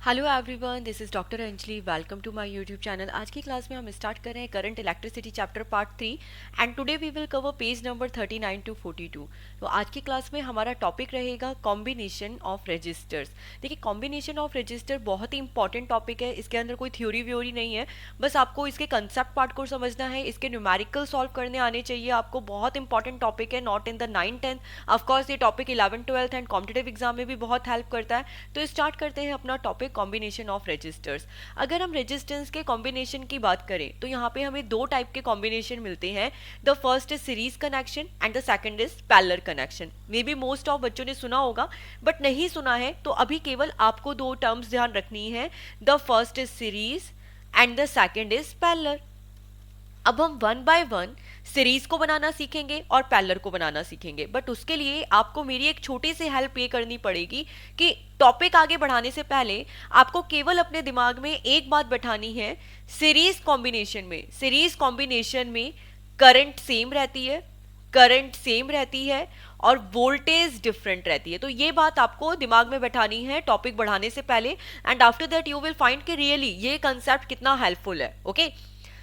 Hello everyone, this is doctor Anjali. Welcome to my YouTube channel. आज की class में हम स्टार्ट कर रहे हैं current electricity chapter part 3 and today we will cover page number 39 to 42। तो आज की क्लास में हमारा टॉपिक रहेगा कॉम्बिनेशन ऑफ रजिस्टर्स। देखिए, कॉम्बिनेशन ऑफ रजिस्टर बहुत ही इंपॉर्टेंट टॉपिक है। इसके अंदर कोई थ्योरी व्योरी नहीं है, बस आपको इसके कंसेप्ट पार्ट को समझना है। इसके न्यूमेरिकल सॉल्व करने आने चाहिए आपको। बहुत इंपॉर्टेंट टॉपिक है, नॉट इन द 9-10। ऑफकोर्स ये टॉपिक 11-12 एंड कॉम्पिटेटिव एग्जाम में भी बहुत हेल्प करता है। तो स्टार्ट करते हैं अपना टॉपिक कॉम्बिनेशन ऑफ रेजिस्टर्स। अगर हम रेजिस्टेंस के कॉम्बिनेशन की बात करें तो यहाँ पे हमें दो टाइप के कॉम्बिनेशन मिलते हैं। The first is series connection and the second is parallel connection. May be most of बच्चों ने सुना होगा, बट नहीं सुना है तो अभी केवल आपको दो टर्म्स ध्यान रखनी है। The first is series and the second is parallel. अब हम वन बाय वन सीरीज को बनाना सीखेंगे और पैरेलल को बनाना सीखेंगे, बट उसके लिए आपको मेरी एक छोटी सी हेल्प ये करनी पड़ेगी कि टॉपिक आगे बढ़ाने से पहले आपको केवल अपने दिमाग में एक बात बैठानी है। सीरीज कॉम्बिनेशन में करंट सेम रहती है, और वोल्टेज डिफरेंट रहती है। तो ये बात आपको दिमाग में बैठानी है टॉपिक बढ़ाने से पहले, and after that you will find कि रियली ये कंसेप्ट कितना हेल्पफुल है। ओके,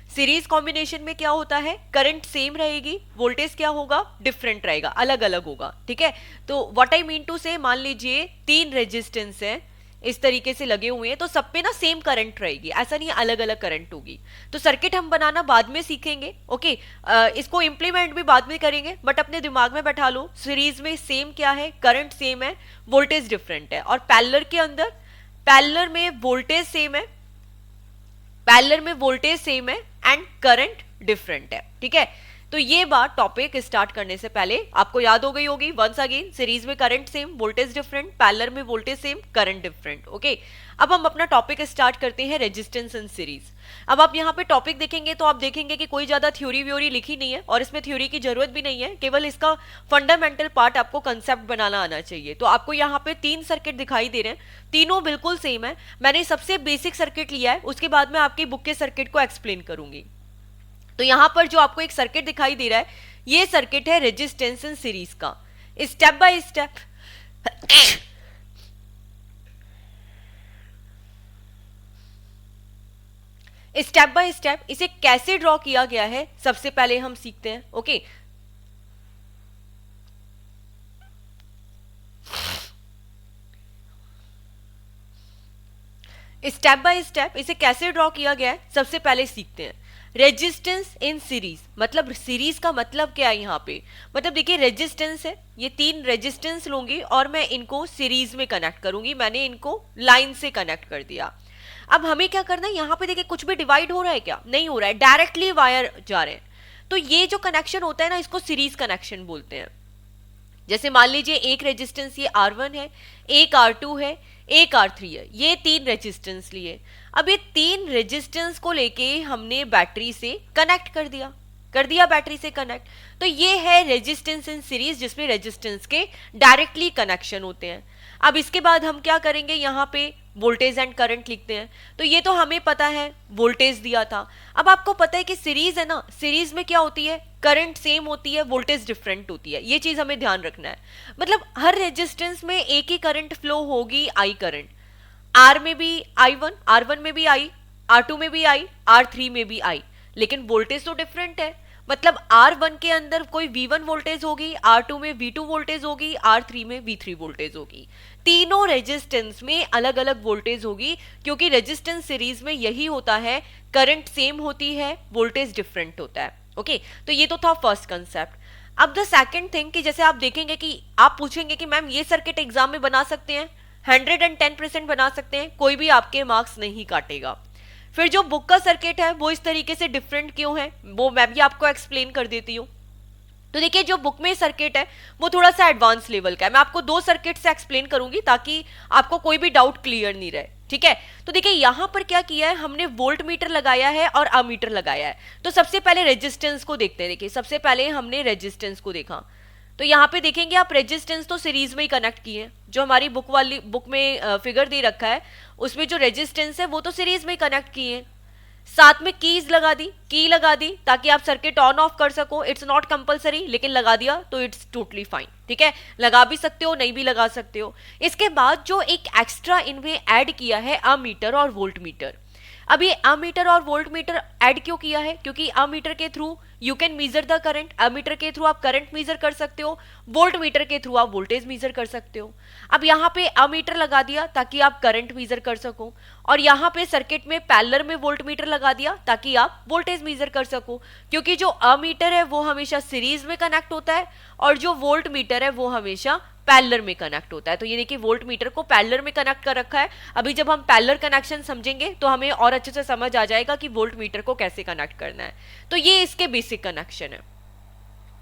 सीरीज कॉम्बिनेशन में क्या होता है, करंट सेम रहेगी, वोल्टेज क्या होगा, डिफरेंट रहेगा, अलग अलग होगा। ठीक है, तो व्हाट आई मीन टू से, मान लीजिए तीन रेजिस्टेंस है इस तरीके से लगे हुए हैं, तो सब पे ना सेम करंट रहेगी, ऐसा नहीं अलग अलग करंट होगी। तो सर्किट हम बनाना बाद में सीखेंगे। ओके, इसको इंप्लीमेंट भी बाद में करेंगे, बट अपने दिमाग में बैठा लो सीरीज में सेम क्या है, करंट सेम है, वोल्टेज डिफरेंट है। और पैरेलल के अंदर, पैरेलल में वोल्टेज सेम है, एंड करंट डिफरेंट है। ठीक है, तो ये बात टॉपिक स्टार्ट करने से पहले आपको याद हो गई होगी। वंस अगेन, सीरीज में current same, voltage different, parallel में voltage same, current different. Okay, अब हम अपना टॉपिक स्टार्ट करते हैं, रेजिस्टेंस इन सीरीज। अब आप यहाँ पे टॉपिक देखेंगे तो आप देखेंगे कि कोई ज्यादा थ्योरी व्योरी लिखी नहीं है, और इसमें थ्योरी की जरूरत भी नहीं है, केवल इसका फंडामेंटल पार्ट आपको कंसेप्ट बनाना आना चाहिए। तो आपको यहाँ पे तीन सर्किट दिखाई दे रहे हैं, तीनों बिल्कुल सेम है। मैंने सबसे बेसिक सर्किट लिया है, उसके बाद में आपकी बुक के सर्किट को एक्सप्लेन करूंगी। तो यहां पर जो आपको एक सर्किट दिखाई दे रहा है, ये सर्किट है रेजिस्टेंस इन सीरीज का। स्टेप बाय स्टेप इसे कैसे ड्रॉ किया गया है, सबसे पहले हम सीखते हैं। ओके, स्टेप बाय स्टेप इसे कैसे ड्रॉ किया गया है सबसे पहले सीखते हैं। रेजिस्टेंस इन सीरीज, मतलब सीरीज का मतलब क्या है यहाँ पे, मतलब देखिए रेजिस्टेंस है, ये तीन रेजिस्टेंस लूंगी और मैं इनको सीरीज में कनेक्ट करूंगी। मैंने इनको लाइन से कनेक्ट कर दिया। अब हमें क्या करना है, यहाँ पे देखिए कुछ भी डिवाइड हो रहा है क्या, नहीं हो रहा है, डायरेक्टली वायर जा रहे हैं। तो ये जो कनेक्शन होता है ना, इसको सीरीज कनेक्शन बोलते हैं। जैसे मान लीजिए एक रेजिस्टेंस ये R1 है, एक R2 है, एक R3 है, ये तीन रेजिस्टेंस लिए। अब ये तीन रेजिस्टेंस को लेके हमने बैटरी से कनेक्ट कर दिया बैटरी से कनेक्ट। तो ये है रेजिस्टेंस इन सीरीज, जिसमें रेजिस्टेंस के डायरेक्टली कनेक्शन होते हैं। अब इसके बाद हम क्या करेंगे, यहाँ पे वोल्टेज एंड करंट लिखते हैं। तो ये तो हमें पता है, वोल्टेज दिया था। अब आपको पता है कि सीरीज है ना, सीरीज में क्या होती है, करंट सेम होती है, वोल्टेज डिफरेंट होती है। ये चीज हमें ध्यान रखना है। मतलब हर रेजिस्टेंस में एक ही करंट फ्लो होगी, आई करंट। आर में भी I1, R1 में भी आई, R2 में भी आई, R3 में भी आई, लेकिन वोल्टेज तो डिफरेंट है। मतलब R1 के अंदर कोई V1 वोल्टेज होगी, R2 में V2 वोल्टेज होगी, R3 में V3 वोल्टेज होगी। तीनों रेजिस्टेंस में अलग अलग वोल्टेज होगी, क्योंकि रेजिस्टेंस सीरीज में यही होता है, करंट सेम होती है, वोल्टेज डिफरेंट होता है। ओके, तो ये तो था फर्स्ट कंसेप्ट। अब द सेकंड थिंग, कि जैसे आप देखेंगे कि आप पूछेंगे कि मैम ये सर्किट एग्जाम में बना सकते हैं, 110% बना सकते हैं, कोई भी आपके मार्क्स नहीं काटेगा। फिर जो बुक का सर्किट है वो इस तरीके से डिफरेंट क्यों है, वो मैं भी आपको एक्सप्लेन कर देती हूँ। तो देखिए, जो बुक में सर्किट है वो थोड़ा सा एडवांस लेवल का है। मैं आपको दो सर्किट से एक्सप्लेन करूंगी ताकि आपको कोई भी डाउट क्लियर नहीं रहे। ठीक है, तो देखिए यहां पर क्या किया है, हमने वोल्ट मीटर लगाया है और अमीटर लगाया है। तो सबसे पहले रेजिस्टेंस को देखते हैं। देखिए, सबसे पहले हमने रेजिस्टेंस को देखा, तो यहाँ पे देखेंगे आप, रेजिस्टेंस तो सीरीज में ही कनेक्ट किए हैं। जो हमारी बुक में फिगर दे रखा है, उसमें जो रेजिस्टेंस है वो तो सीरीज में ही कनेक्ट किए हैं। साथ में कीज लगा दी, की लगा दी ताकि आप सर्किट ऑन ऑफ कर सको, इट्स नॉट कंपलसरी, लेकिन लगा दिया तो इट्स टोटली फाइन, ठीक है, लगा भी सकते हो नहीं भी लगा सकते हो। इसके बाद जो एक एक्स्ट्रा इनमें ऐड किया है अमीटर और वोल्ट मीटर। अब ये अमीटर और वोल्ट मीटर ऐड क्यों किया है? क्योंकि अमीटर के through you can measure the current, ammeter के थ्रू आप करंट मीजर कर सकते हो, वोल्ट मीटर के थ्रू आप वोल्टेज मीजर कर सकते हो। अब यहाँ पे अमीटर लगा दिया ताकि आप करंट मीजर कर सको, और यहाँ पे सर्किट में पैरेलल में वोल्ट मीटर लगा दिया ताकि आप वोल्टेज मीजर कर सको। क्योंकि जो अमीटर है वो हमेशा सीरीज में कनेक्ट होता है और जो वोल्ट मीटर है वो हमेशा पैरेलल में कनेक्ट होता है। तो ये देखिए वोल्ट मीटर को पैरेलल में कनेक्ट कर रखा है। अभी जब हम पैरेलल कनेक्शन समझेंगे तो हमें और अच्छे से समझ आ जाएगा कि वोल्ट मीटर को कैसे कनेक्ट करना है। तो ये इसके बेसिक कनेक्शन है।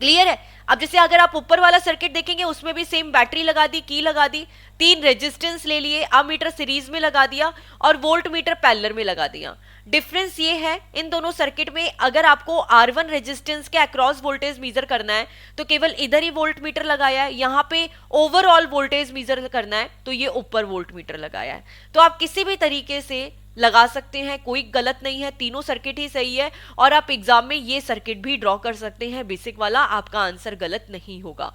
क्लियर है? अब जैसे अगर आप ऊपर वाला सर्किट देखेंगे उसमें भी सेम बैटरी लगा दी, की लगा दी, 3 रेजिस्टेंस ले लिए, अमीटर सीरीज में लगा दिया और वोल्ट मीटर पैरेलल में लगा दिया। डिफरेंस ये है इन दोनों सर्किट में, अगर आपको R1 रेजिस्टेंस के अक्रॉस वोल्टेज मीजर करना है तो केवल इधर ही वोल्ट मीटर लगाया है, यहाँ पे ओवरऑल वोल्टेज मीजर करना है तो ये ऊपर वोल्ट मीटर लगाया है। तो आप किसी भी तरीके से लगा सकते हैं, कोई गलत नहीं है, तीनों सर्किट ही सही है और आप एग्जाम में ये सर्किट भी ड्रॉ कर सकते हैं बेसिक वाला, आपका आंसर गलत नहीं होगा।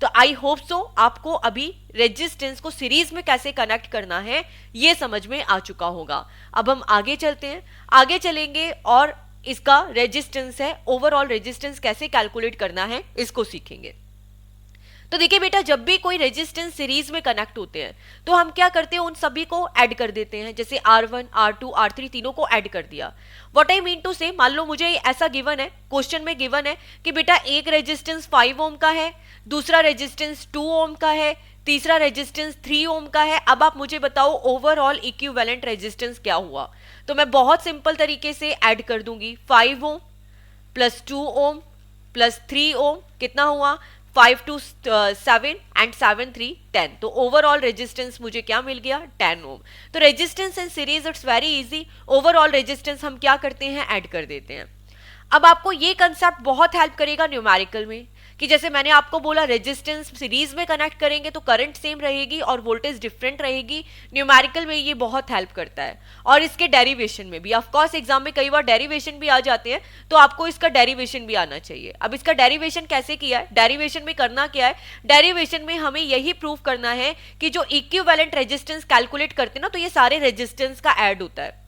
तो आई होप सो आपको अभी रेजिस्टेंस को सीरीज में कैसे कनेक्ट करना है ये समझ में आ चुका होगा। अब हम आगे चलते हैं, आगे चलेंगे और इसका रेजिस्टेंस है, ओवरऑल रेजिस्टेंस कैसे कैलकुलेट करना है इसको सीखेंगे। तो देखिए बेटा, जब भी कोई रेजिस्टेंस सीरीज में कनेक्ट होते हैं तो हम क्या करते हैं, उन सभी को ऐड कर देते हैं। जैसे R1, R2, R3 तीनों को ऐड कर दिया। व्हाट आई मीन टू से, मान लो मुझे ऐसा गिवन है, क्वेश्चन में गिवन है कि बेटा एक रेजिस्टेंस 5 ओम का है, दूसरा रेजिस्टेंस 2 ओम का है, तीसरा रेजिस्टेंस 3 ओम का है। अब आप मुझे बताओ ओवरऑल इक्विवेलेंट रेजिस्टेंस क्या हुआ। तो मैं बहुत सिंपल तरीके से ऐड कर दूंगी, 5 ओम प्लस 2 ओम प्लस 3 ओम कितना हुआ, 5 to 7 and 7 3 10। तो ओवरऑल रेजिस्टेंस मुझे क्या मिल गया, 10 ओम। तो resistance in series it's very easy, overall resistance हम क्या करते हैं, ऐड कर देते हैं। अब आपको ये कंसेप्ट बहुत हेल्प करेगा न्यूमेरिकल में, कि जैसे मैंने आपको बोला रेजिस्टेंस सीरीज में कनेक्ट करेंगे तो करंट सेम रहेगी और वोल्टेज डिफरेंट रहेगी। न्यूमेरिकल में ये बहुत हेल्प करता है और इसके डेरिवेशन में भी। ऑफ कोर्स एग्जाम में कई बार डेरिवेशन भी आ जाते हैं तो आपको इसका डेरिवेशन भी आना चाहिए। अब इसका डेरिवेशन कैसे किया है, डेरिवेशन में करना क्या है, डेरिवेशन में हमें यही प्रूव करना है कि जो इक्विवेलेंट रेजिस्टेंस कैलकुलेट करते हैं ना तो ये सारे रेजिस्टेंस का ऐड होता है।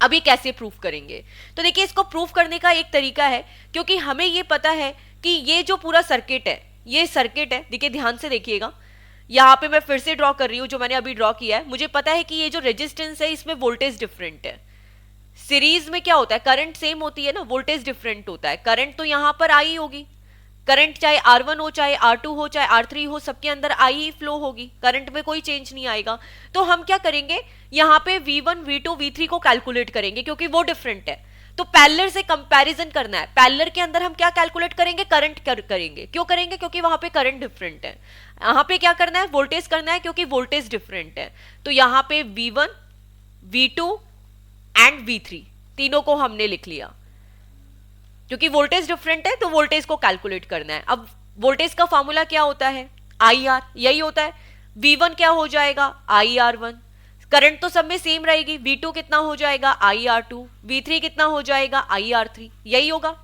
अभी कैसे प्रूफ करेंगे, तो देखिए इसको प्रूफ करने का एक तरीका है, क्योंकि हमें ये पता है कि ये जो पूरा सर्किट है, ये सर्किट है, देखिए ध्यान से देखिएगा, यहाँ पे मैं फिर से ड्रॉ कर रही हूँ जो मैंने अभी ड्रॉ किया है। मुझे पता है कि ये जो रेजिस्टेंस है इसमें वोल्टेज डिफरेंट है। सीरीज में क्या होता है, करंट सेम होती है ना, वोल्टेज डिफरेंट होता है। करंट तो यहाँ पर आई होगी, करंट चाहे R1 हो चाहे R2 हो चाहे R3 हो, सबके अंदर आई ही फ्लो होगी, करंट में कोई चेंज नहीं आएगा। तो हम क्या करेंगे, यहाँ पे V1 V2 V3 को कैलकुलेट करेंगे क्योंकि वो डिफरेंट है। तो पैरेलल से कंपैरिजन करना है, पैरेलल के अंदर हम क्या कैलकुलेट करेंगे, करंट करेंगे। क्यों करेंगे, क्योंकि वहां पे करंट डिफरेंट है। यहाँ पे क्या करना है, वोल्टेज करना है क्योंकि वोल्टेज डिफरेंट है। तो यहाँ पे V1 V2 एंड V3 तीनों को हमने लिख लिया, क्योंकि वोल्टेज डिफरेंट है तो वोल्टेज को कैलकुलेट करना है। अब वोल्टेज का फॉर्मूला क्या होता है, IR, यही होता है। V1 क्या हो जाएगा, IR1, करंट तो सब में सेम रहेगी। V2 कितना हो जाएगा, IR2, V3 कितना हो जाएगा, IR3, यही होगा।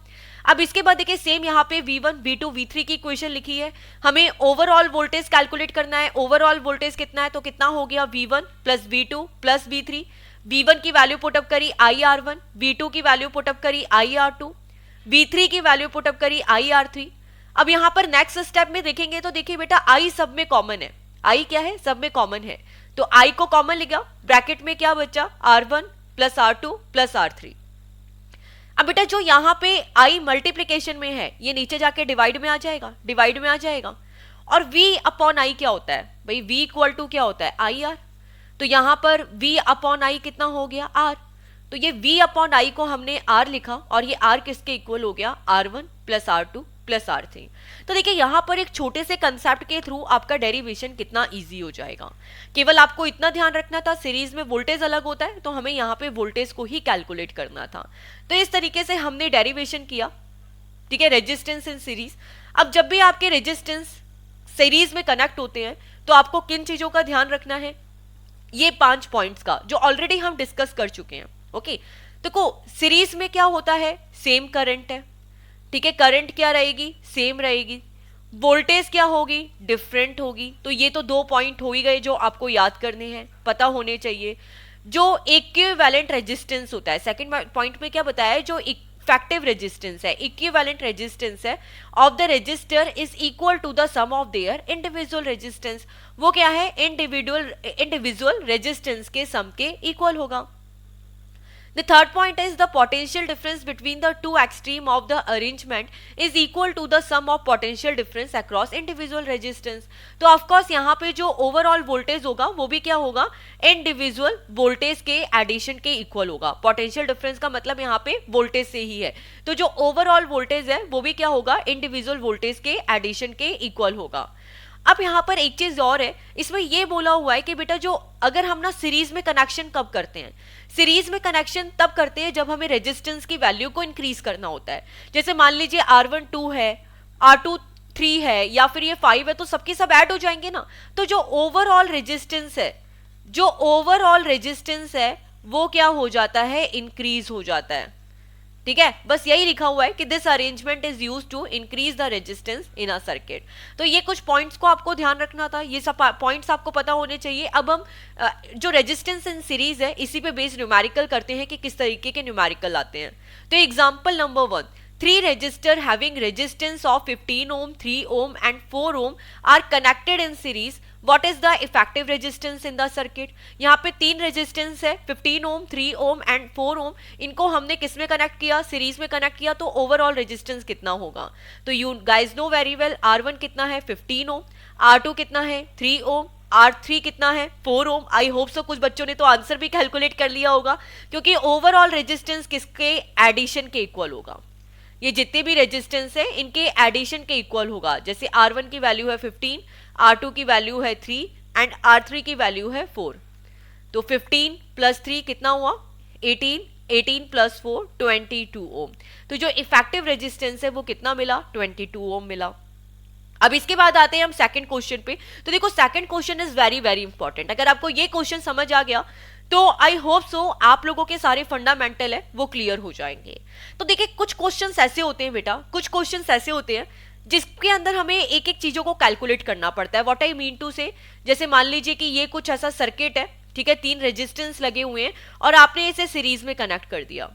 अब इसके बाद देखिए सेम यहाँ पे V1 V2 V3 की इक्वेशन लिखी है, हमें ओवरऑल वोल्टेज कैलकुलेट करना है। ओवरऑल वोल्टेज कितना है, तो कितना हो गया, V1 plus V2 plus V3। V1 की वैल्यू पुटअप करी IR1, V2 की वैल्यू पुटअप करी IR2, V3 की वैल्यू पुटअप करी IR3। अब यहाँ पर नेक्स्ट स्टेप में देखेंगे तो देखिए बेटा I सब में कॉमन है, I क्या है, सब में कॉमन है, तो I को कॉमन लिखा, ब्रैकेट में क्या बचा, R1 plus R2 plus R3। अब बेटा जो यहाँ पे I मल्टीप्लीकेशन में है ये नीचे जाके डिवाइड में आ जाएगा, डिवाइड में आ जाएगा। और V अपॉन I क्या होता है भाई, V इक्वल टू क्या होता है, IR। तो यहाँ पर V अपॉन I कितना हो गया, R। तो ये V अपॉन I को हमने R लिखा और ये R किसके इक्वल हो गया, R1 plus R2 plus R3। तो देखिए यहाँ पर एक छोटे से कंसेप्ट के थ्रू आपका डेरिवेशन कितना इजी हो जाएगा। केवल आपको इतना ध्यान रखना था, सीरीज में वोल्टेज अलग होता है तो हमें यहाँ पे वोल्टेज को ही कैलकुलेट करना था। तो इस तरीके से हमने डेरिवेशन किया, ठीक है, रेजिस्टेंस इन सीरीज। अब जब भी आपके रेजिस्टेंस सीरीज में कनेक्ट होते हैं तो आपको किन चीजों का ध्यान रखना है, ये 5 पॉइंट्स का जो ऑलरेडी हम डिस्कस कर चुके हैं। ओके, देखो सीरीज में क्या होता है, सेम करंट है, ठीक है, करंट क्या रहेगी, सेम रहेगी, वोल्टेज क्या होगी, डिफरेंट होगी। तो ये तो 2 पॉइंट हो ही गए जो आपको याद करने हैं, पता होने चाहिए। जो इक्विवेलेंट रेजिस्टेंस होता है, सेकंड पॉइंट में क्या बताया है, जो इफेक्टिव रेजिस्टेंस है, इक्विवेलेंट रेजिस्टेंस है of the resistor is equal to the sum of their individual resistance. वो क्या है, इंडिविजुअल रेजिस्टेंस के सम के इक्वल होगा। The third point is the potential difference between the two extreme of the arrangement is equal to the sum of potential difference across individual resistance। तो of course यहाँ पे जो ओवरऑल वोल्टेज होगा वो भी क्या होगा, इंडिविजुअल वोल्टेज के एडिशन के इक्वल होगा। पोटेंशियल डिफरेंस का मतलब यहाँ पे वोल्टेज से ही है, तो जो ओवरऑल वोल्टेज है वो भी क्या होगा, इंडिविजुअल वोल्टेज के एडिशन के इक्वल होगा। अब यहाँ पर एक चीज और है, इसमें ये बोला हुआ है कि बेटा जो अगर हम ना सीरीज में कनेक्शन कब करते हैं, सीरीज में कनेक्शन तब करते हैं जब हमें रेजिस्टेंस की वैल्यू को इंक्रीज करना होता है। जैसे मान लीजिए R1 2 है, R2 3 है या फिर ये 5 है, तो सबके सब ऐड हो जाएंगे ना। तो जो ओवरऑल रेजिस्टेंस है, जो ओवरऑल रेजिस्टेंस है वो क्या हो जाता है, इंक्रीज हो जाता है। ठीक है, बस यही लिखा हुआ है कि this arrangement is used to increase the resistance in a circuit. तो ये कुछ पॉइंट्स को आपको ध्यान रखना था, ये सब पॉइंट्स आपको पता होने चाहिए। अब हम जो रेजिस्टेंस इन सीरीज है इसी पे बेस्ड न्यूमेरिकल करते हैं कि किस तरीके के न्यूमेरिकल आते हैं। तो example number 1, 3 resistor having resistance of 15 ohm, 3 ohm and 4 ohm are connected in series. What is the effective resistance in the circuit? यहाँ पे 3 रेजिस्टेंस है, 15 ओम, 3 ओम एंड 4 ओम। इनको हमने किस में कनेक्ट किया, सीरीज में कनेक्ट किया, तो ओवरऑल रेजिस्टेंस कितना होगा। तो you guys know very well, R1 कितना है 15 ओम, R2 कितना है 3 ओम, R3 कितना है 4 ओम। आई होप सो कुछ बच्चों ने तो आंसर भी कैलकुलेट कर लिया होगा, क्योंकि ओवरऑल रेजिस्टेंस किसके एडिशन के इक्वल होगा, ये जितने भी रेजिस्टेंस है इनके एडिशन के इक्वल होगा। जैसे R1 की वैल्यू है 15, R2 की वैल्यू है 3 एंड R3 की वैल्यू है 4। तो 15 प्लस 3 कितना हुआ 18, 18 प्लस 4 22 ओम। तो जो इफेक्टिव रेजिस्टेंस है वो कितना मिला, 22 ओम मिला। अब इसके बाद आते हैं हम सेकंड क्वेश्चन पे। तो देखो second question is very very important. अगर आपको ये क्वेश्चन समझ आ गया तो आई होप सो आप लोगों के सारे फंडामेंटल है वो क्लियर हो जाएंगे। तो देखिए कुछ क्वेश्चंस ऐसे होते हैं बेटा, कुछ क्वेश्चंस ऐसे होते हैं जिसके अंदर हमें एक एक चीजों को कैलकुलेट करना पड़ता है। व्हाट आई मीन टू से, जैसे मान लीजिए कि ये कुछ ऐसा सर्किट है, ठीक है, 3 रेजिस्टेंस लगे हुए हैं और आपने इसे सीरीज में कनेक्ट कर दिया।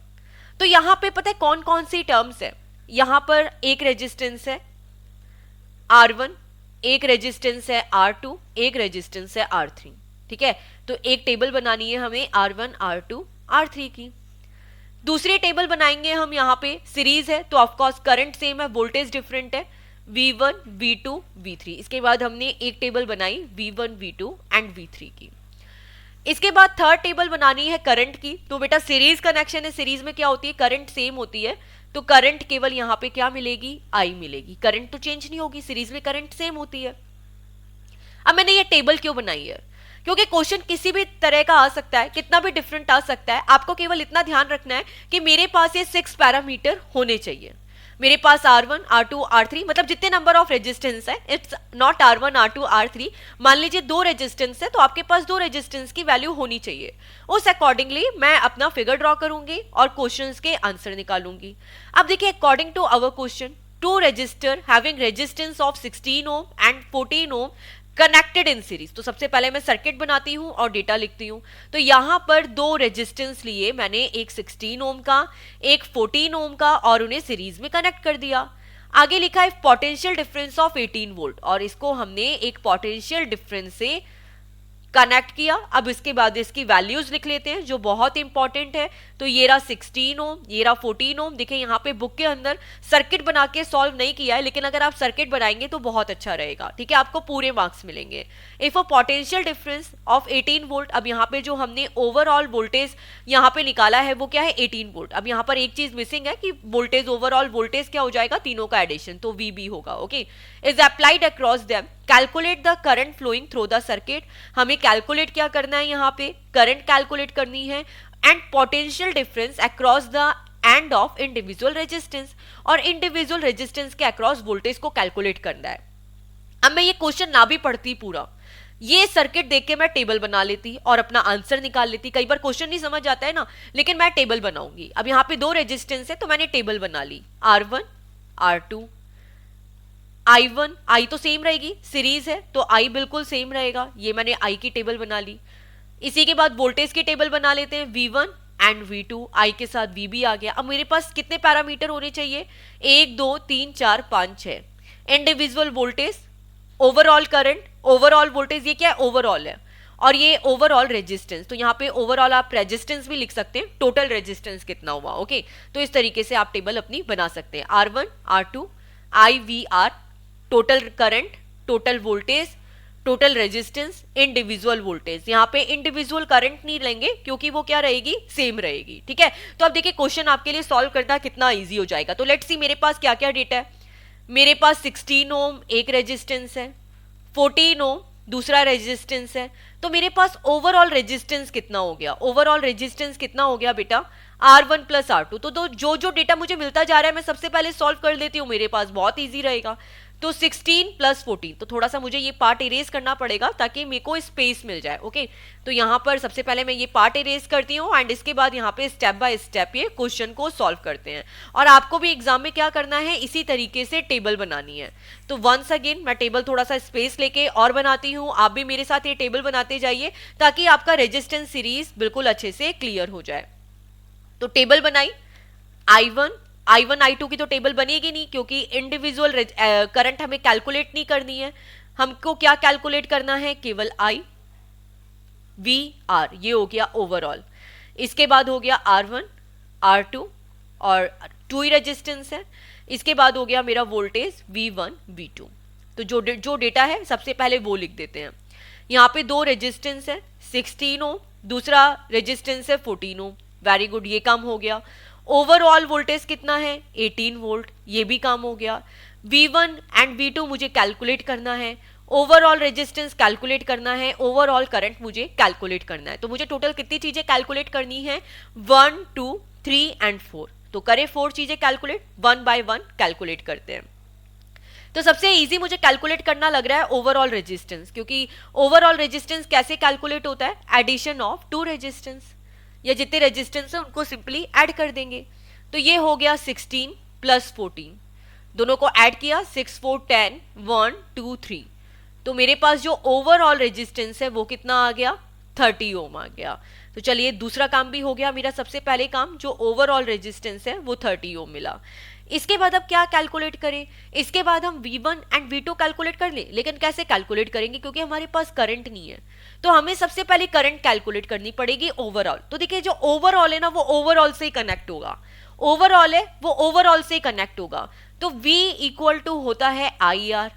तो यहाँ पे पता है कौन कौन सी टर्म्स है, यहाँ पर एक रेजिस्टेंस है R1, एक रेजिस्टेंस है R2, एक रेजिस्टेंस है R3। ठीक है, तो एक टेबल बनानी है हमें R1, R2, R3 की। दूसरी टेबल बनाएंगे हम, यहाँ पे सीरीज है तो ऑफकोर्स करंट सेम है, वोल्टेज डिफरेंट है, V1, V2, V3। इसके बाद हमने एक टेबल बनाई V1, V2 एंड V3 की। इसके बाद थर्ड टेबल बनानी है करंट की। तो बेटा सीरीज कनेक्शन है, सीरीज में क्या होती है, करंट सेम होती है, तो करंट केवल यहाँ पे क्या मिलेगी, I मिलेगी। करंट तो चेंज नहीं होगी, सीरीज में करंट सेम होती है। अब मैंने ये टेबल क्यों बनाई है, क्योंकि क्वेश्चन किसी भी तरह का आ सकता है, कितना भी डिफरेंट आ सकता है। आपको केवल इतना ध्यान रखना है कि मेरे पास ये 6 पैरामीटर होने चाहिए। मेरे पास R1, R2, R3 मतलब जितने नंबर ऑफ रेजिस्टेंस है, it's not R1, R2, R3। मान लीजिए 2 रेजिस्टेंस है तो आपके पास 2 रेजिस्टेंस की वैल्यू होनी चाहिए। उस अकॉर्डिंगली मैं अपना फिगर ड्रॉ करूंगी और क्वेश्चंस के आंसर निकालूंगी। अब देखिए according to our question, 2 resistor having resistance of 16 ohm and 14 ohm connected in series. तो सबसे पहले मैं सर्किट बनाती हूं और डेटा लिखती हूं। तो यहां पर 2 रेजिस्टेंस लिए मैंने, एक 16 ओम का, एक 14 ओम का, और उन्हें सीरीज में कनेक्ट कर दिया। आगे लिखा है पोटेंशियल डिफरेंस ऑफ 18 वोल्ट, और इसको हमने एक पोटेंशियल डिफरेंस से कनेक्ट किया। अब इसके बाद इसकी वैल्यूज लिख लेते हैं जो बहुत इंपॉर्टेंट है। तो ये रहा 16 ओम, ये रहा 14 ओम। देखिए यहाँ पे बुक के अंदर सर्किट बना के सॉल्व नहीं किया है, लेकिन अगर आप सर्किट बनाएंगे तो बहुत अच्छा रहेगा। ठीक है, आपको पूरे मार्क्स मिलेंगे। If a potential difference of 18 volt, अब यहाँ पे जो हमने ओवरऑल वोल्टेज यहाँ पे निकाला है वो क्या है, 18 वोल्ट। अब यहाँ पर एक चीज मिसिंग है कि वोल्टेज, ओवरऑल वोल्टेज क्या हो जाएगा, तीनों का एडिशन, तो VB होगा। Okay, is applied across them, calculate the current flowing through the circuit. हमें कैलकुलेट क्या करना है, यहाँ पे करंट कैलकुलेट करनी है, and potential difference across the end of individual resistance, और इंडिविजुअल रेजिस्टेंस के अक्रॉस वोल्टेज को कैलकुलेट करना है। अब मैं ये क्वेश्चन ना भी पढ़ती पूरा, ये सर्किट देख के मैं टेबल बना लेती और अपना आंसर निकाल लेती। कई बार क्वेश्चन नहीं समझ आता है ना, लेकिन मैं टेबल बनाऊंगी। अब यहाँ पे 2 रेजिस्टेंस है तो मैंने टेबल बना ली, R1 R2 I1, I तो सेम रहेगी, सीरीज है तो I बिल्कुल सेम रहेगा, ये मैंने I की टेबल बना ली। इसी के बाद वोल्टेज की टेबल बना लेते हैं, V1 एंड V2, I के साथ V भी आ गया। अब मेरे पास कितने पैरामीटर होने चाहिए, 1 2 3 4 5 6। Individual voltage, overall current, overall voltage, ये क्या है, ओवरऑल है, और ये ओवरऑल रेजिस्टेंस। तो यहाँ पे ओवरऑल आप रेजिस्टेंस भी लिख सकते हैं, टोटल रेजिस्टेंस कितना हुआ। ओके, तो इस तरीके से आप टेबल अपनी बना सकते हैं, R1 R2 IVR, total current, total voltage, total resistance, individual voltage. यहाँ पे इंडिविजुअल करंट नहीं लेंगे क्योंकि वो क्या रहेगी, सेम रहेगी। ठीक है, तो अब देखिए क्वेश्चन आपके लिए सॉल्व करना कितना इजी हो जाएगा। तो लेट्स सी मेरे पास क्या क्या डेटा है। मेरे पास 16 ओम एक रेजिस्टेंस है, 14 ओम दूसरा रेजिस्टेंस है। तो मेरे पास ओवरऑल रेजिस्टेंस कितना हो गया, ओवरऑल रेजिस्टेंस कितना हो गया बेटा, R1 प्लस R2। तो जो जो डेटा मुझे मिलता जा रहा है मैं सबसे पहले सॉल्व कर लेती हूँ, मेरे पास बहुत इजी रहेगा। तो 16 प्लस 14, तो थोड़ा सा मुझे ये पार्ट इरेज करना पड़ेगा ताकि मेरे को स्पेस मिल जाए। ओके, तो यहाँ पर सबसे पहले मैं ये पार्ट इरेज करती हूँ एंड इसके बाद यहाँ पे स्टेप बाय स्टेप ये क्वेश्चन को सॉल्व करते हैं। और आपको भी एग्जाम में क्या करना है, इसी तरीके से टेबल बनानी है। तो वंस अगेन मैं टेबल थोड़ा सा स्पेस लेके और बनाती हूँ, आप भी मेरे साथ ये टेबल बनाते जाइए ताकि आपका रेजिस्टेंस सीरीज बिल्कुल अच्छे से क्लियर हो जाए। तो टेबल बनाई, I1 I2 की तो टेबल बनेगी नहीं क्योंकि इंडिविजुअल करंट हमें कैलकुलेट नहीं करनी है। हमको क्या कैलकुलेट करना है, केवल I V R, ये हो गया ओवरऑल। इसके बाद हो गया R1 R2 और 2 ही रेजिस्टेंस है। इसके बाद हो गया मेरा वोल्टेज V1 V2। तो जो डेटा है सबसे पहले वो लिख देते हैं। यहाँ पे 2 रेजिस्टेंस है, 16 ओम, दूसरा रेजिस्टेंस है 14 ओम। वेरी गुड, ये काम हो गया। ओवरऑल वोल्टेज कितना है, 18 वोल्ट, ये भी काम हो गया। V1 एंड V2 मुझे कैलकुलेट करना है, ओवरऑल रेजिस्टेंस कैलकुलेट करना है, ओवरऑल करंट मुझे कैलकुलेट करना है। तो मुझे टोटल कितनी चीजें कैलकुलेट करनी है, 1 2 3 एंड 4। तो करें 4 चीजें कैलकुलेट, 1 बाय 1 कैलकुलेट करते हैं। तो सबसे इजी मुझे कैलकुलेट करना लग रहा है ओवरऑल रेजिस्टेंस, क्योंकि ओवरऑल रेजिस्टेंस कैसे कैलकुलेट होता है, एडिशन ऑफ 2 रेजिस्टेंस, या जितने रेजिस्टेंस है उनको सिंपली ऐड कर देंगे। तो ये हो गया 16 प्लस 14, दोनों को ऐड किया, 6 4 10 1 2 3। तो मेरे पास जो ओवरऑल रेजिस्टेंस है वो कितना आ गया, 30 ओम आ गया। तो चलिए दूसरा काम भी हो गया मेरा। सबसे पहले काम जो ओवरऑल रेजिस्टेंस है वो 30 ओम मिला। इसके बाद अब क्या कैलकुलेट करें, इसके बाद हम V1 एंड V2 कैलकुलेट कर लें, लेकिन कैसे कैलकुलेट करेंगे क्योंकि हमारे पास करंट नहीं है। तो हमें सबसे पहले करंट कैलकुलेट करनी पड़ेगी ओवरऑल। तो देखिए जो ओवरऑल है ना वो ओवरऑल से ही कनेक्ट होगा, ओवरऑल है वो ओवरऑल से ही कनेक्ट होगा। तो V इक्वल टू होता है IR।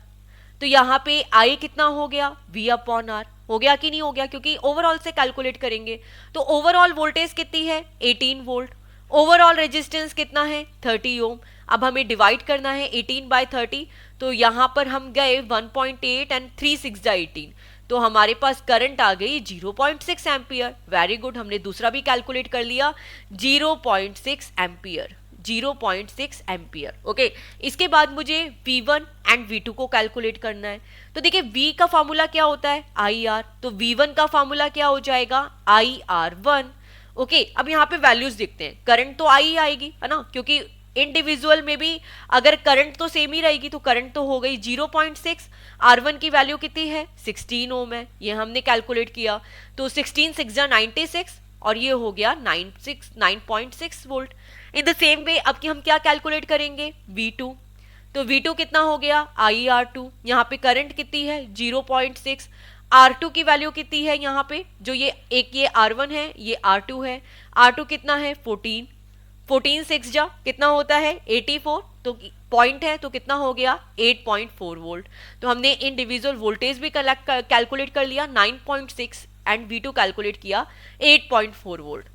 तो यहाँ पे I कितना हो गया, V अपॉन R हो गया कि नहीं हो गया, क्योंकि ओवरऑल से कैलकुलेट करेंगे। तो ओवरऑल वोल्टेज कितनी है, 18 वोल्ट, ओवरऑल रेजिस्टेंस कितना है, 30 ओम। अब हमें डिवाइड करना है 18 बाय 30। तो यहाँ पर हम गए 1.8 एंड 3 6 जा 18, तो हमारे पास करंट आ गई 0.6 एम्पियर। वेरी गुड, हमने दूसरा भी कैलकुलेट कर लिया, 0.6 एम्पियर, 0.6 एम्पियर। ओके, इसके बाद मुझे V1 एंड V2 को कैलकुलेट करना है। तो देखिए V का फॉर्मूला क्या होता है, IR, तो V1 का फॉर्मूला क्या हो जाएगा, IR1। ओके, अब यहाँ पे वैल्यूज देखते हैं। करंट तो आई आएगी है ना, क्योंकि इंडिविजुअल में भी अगर करंट तो सेम ही रहेगी तो करंट तो हो गई 0.6। R1 की वैल्यू कितनी है, 16 ओम है, ये हमने कैलकुलेट किया। तो 16 6 जा 96 और ये हो गया 9.6 वोल्ट। इन द सेम वे अब कि हम क्या कैलकुलेट करेंगे, V2। तो V2 कितना हो गया, IR2। यहाँ पे करंट कितनी है, 0.6। R2 की वैल्यू कितनी है, यहाँ पे जो ये एक ये R1 है, ये R2 है। R2 कितना है, 14। 14 6 जा कितना होता है, 84। तो पॉइंट है तो कितना हो गया, 8.4 वोल्ट। तो हमने इंडिविजुअल वोल्टेज भी कैलकुलेट कर लिया 9.6 एंड V2 कैलकुलेट किया 8.4 वोल्ट।